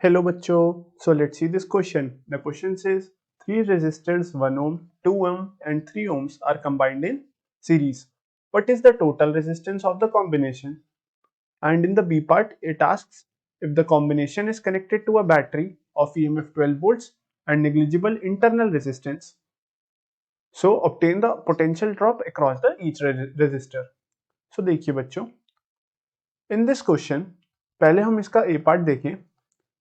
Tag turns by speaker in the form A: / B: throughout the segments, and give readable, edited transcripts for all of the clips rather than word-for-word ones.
A: Hello बच्चों, so let's see this question. The question says three resistors 1 ohm, 2 ohm and 3 ohms are combined in series. What is the total resistance of the combination? And in the B part, it asks if the combination is connected to a battery of EMF 12 volts and negligible internal resistance. So obtain the potential drop across the each resistor. So देखिए बच्चों, in this question पहले हम इसका A part देखें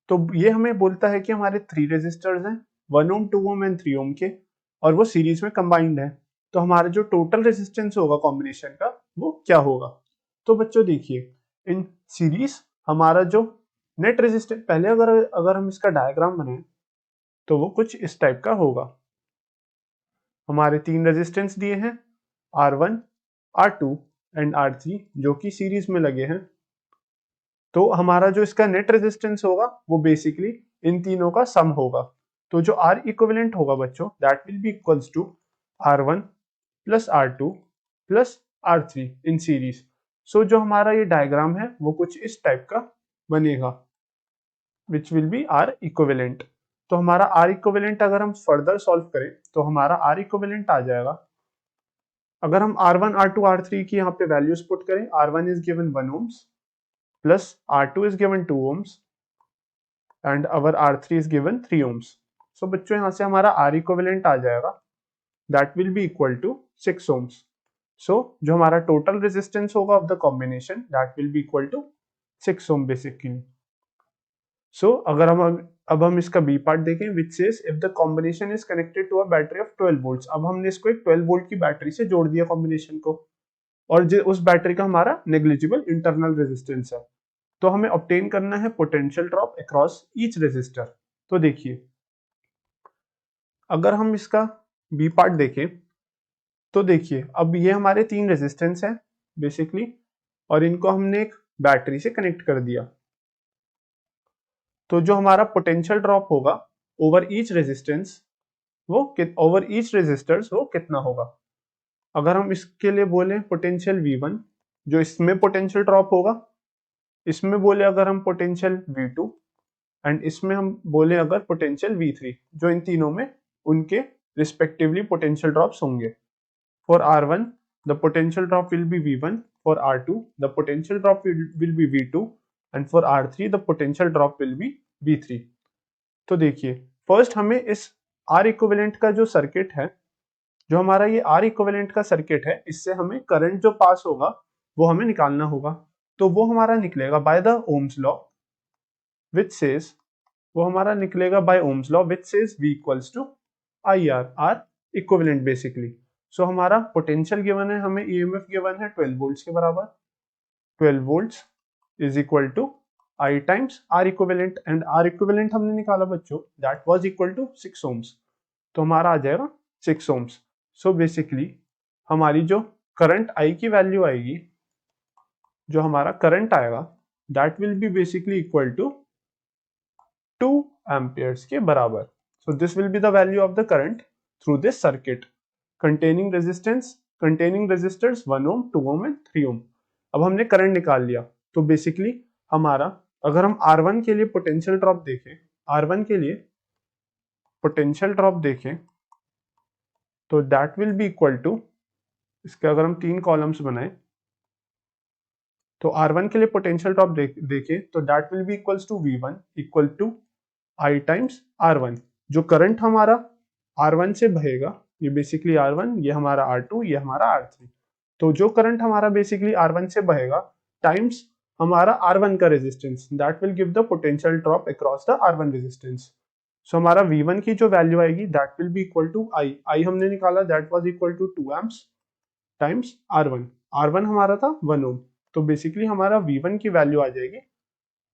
A: तो ये हमें बोलता है कि हमारे 3 रेजिस्टर्स हैं 1 ओम 2 ओम एंड 3 ओम के और वो सीरीज में कंबाइंड है। तो हमारा जो टोटल रेजिस्टेंस होगा कॉम्बिनेशन का वो क्या होगा। तो बच्चों देखिए इन सीरीज हमारा जो नेट रेजिस्टेंस पहले अगर हम इसका डायग्राम बनाएं तो वो कुछ इस टाइप का होगा। हमारे 3 रेजिस्टेंस दिए हैं R1, R2 एंड R3 जो कि सीरीज में लगे हैं। तो हमारा जो इसका नेट रेजिस्टेंस होगा वो बेसिकली इन तीनों का सम होगा। तो जो R इक्विवेलेंट होगा बच्चों that will be equals to R1 plus R2 plus R3 in series. So जो हमारा ये डायग्राम है वो कुछ इस टाइप का बनेगा which will be R equivalent. तो हमारा R इक्विवेलेंट अगर हम फर्दर सॉल्व करें तो हमारा R इक्विवेलेंट आ जाएगा। अगर हम R1, R2, R3 की यहाँ पे वैल्यूज पुट करें, R1 is given 1 ohms plus R2 is given 2 ohms and our R3 is given 3 ohms. So बच्चों यहाँ से हमारा R equivalent आ जाएगा that will be equal to 6 ohms. So जो हमारा total resistance होगा of the combination that will be equal to 6 ohm basically. So अगर हम इसका B part देखें which says if the combination is connected to a battery of 12 volts. अब हमने इसको एक 12 volt की बैटरी से जोड़ दिया कॉम्बिनेशन को और उस बैटरी का हमारा नेग्लिजिबल इंटरनल रेजिस्टेंस है। तो हमें ऑब्टेन करना है potential drop across each resistor. तो देखिए अगर हम इसका बी पार्ट देखें तो देखिए अब ये हमारे 3 रेजिस्टेंस है बेसिकली और इनको हमने एक बैटरी से कनेक्ट कर दिया। तो जो हमारा पोटेंशियल ड्रॉप होगा ओवर ईच रेजिस्टेंस वो ओवर ईच रेजिस्टर्स वो कितना होगा। अगर हम इसके लिए बोले पोटेंशियल V1 जो इसमें पोटेंशियल ड्रॉप होगा, इसमें बोले अगर हम पोटेंशियल V2 एंड इसमें हम बोले अगर पोटेंशियल V3 जो इन तीनों में उनके रिस्पेक्टिवली पोटेंशियल ड्रॉप्स होंगे। For R1 the potential drop will be V1, for R2 the potential drop will be V2 and for R3 the potential drop will be V3। तो देखिए फर्स्ट हमें इस R equivalent का जो circuit है, जो हमारा ये R इक्विवेलेंट का सर्किट है, इससे हमें करंट जो पास होगा वो हमें निकालना होगा। तो वो हमारा निकलेगा by the ohm's law which says वो हमारा निकलेगा by ohm's law which says V equals to IR, R equivalent basically. So हमारा पोटेंशियल गिवन है, हमें EMF गिवन है 12 वोल्ट्स के बराबर। 12 volts is equal to I times R equivalent and R equivalent हमने निकाला बच्चों that was equal to 6 ohms। तो हमारा आ जाएगा 6 ohms। सो बेसिकली हमारी जो करंट I की वैल्यू आएगी, जो हमारा करंट आएगा that will be basically equal to 2 amperes के बराबर। So this will be the value of the current through this circuit containing resistors 1 ohm, 2 ohm and 3 ohm। अब हमने करंट निकाल लिया तो बेसिकली हमारा अगर हम R1 के लिए पोटेंशियल ड्रॉप देखें, R1 के लिए पोटेंशियल ड्रॉप देखें तो that will be equal to, इसके अगर हम 3 कॉलम्स बनाएं तो R1 के लिए पोटेंशियल ड्रॉप देखें तो that will be equals to V1 equal to I times R1। जो करंट हमारा R1 से बहेगा ये बेसिकली R1, ये हमारा R2, ये हमारा R3। तो जो करंट हमारा बेसिकली R1 से बहेगा टाइम्स हमारा R1 का resistance that will give the potential drop across the R1 resistance. So हमारा V1 की जो वैल्यू आएगी that will be equal to I हमने निकाला that was equal to 2 amps times R1 हमारा था 1 ohm। तो बेसिकली हमारा V1 की वैल्यू आ जाएगी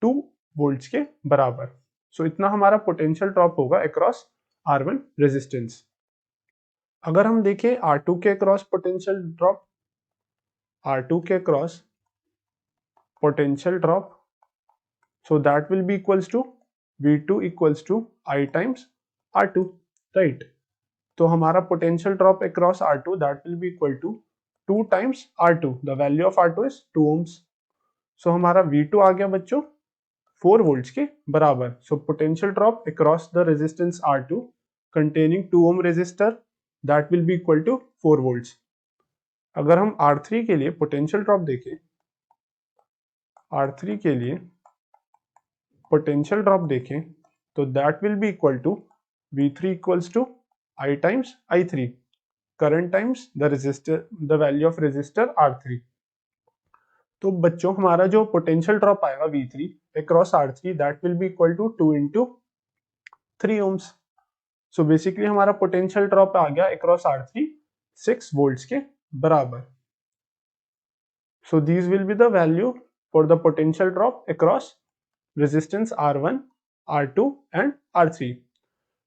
A: 2 वोल्ट्स के बराबर। सो इतना हमारा पोटेंशियल ड्रॉप होगा अक्रॉस R1 रेजिस्टेंस। अगर हम देखें R2 के अक्रॉस पोटेंशियल ड्रॉप, R2 के across potential drop, so that will be equals to V2 equals to I times R2, right. तो हमारा potential drop across R2 that will be equal to 2 times R2, the value of R2 is 2 ohms। So हमारा V2 आ गया बच्चों 4 volts के बराबर। So potential drop across the resistance R2 containing 2 ohm resistor that will be equal to 4 volts। अगर हम R3 के लिए पोटेंशियल ड्रॉप देखें, R3 के लिए पोटेंशियल ड्रॉप देखें तो that will be equal to V3 equals to I times I3, current times the resistor, the value of resistor R3। तो बच्चों हमारा जो पोटेंशियल ड्रॉप आएगा V3 across R3 that will be equal to 2 into 3 ohms। So basically हमारा potential drop आ गया across R3 6 volts के बराबर। So these will be the value for the potential drop across resistance R1, R2 and R3।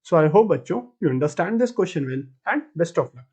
A: So I hope बच्चों you understand this question well and best of luck।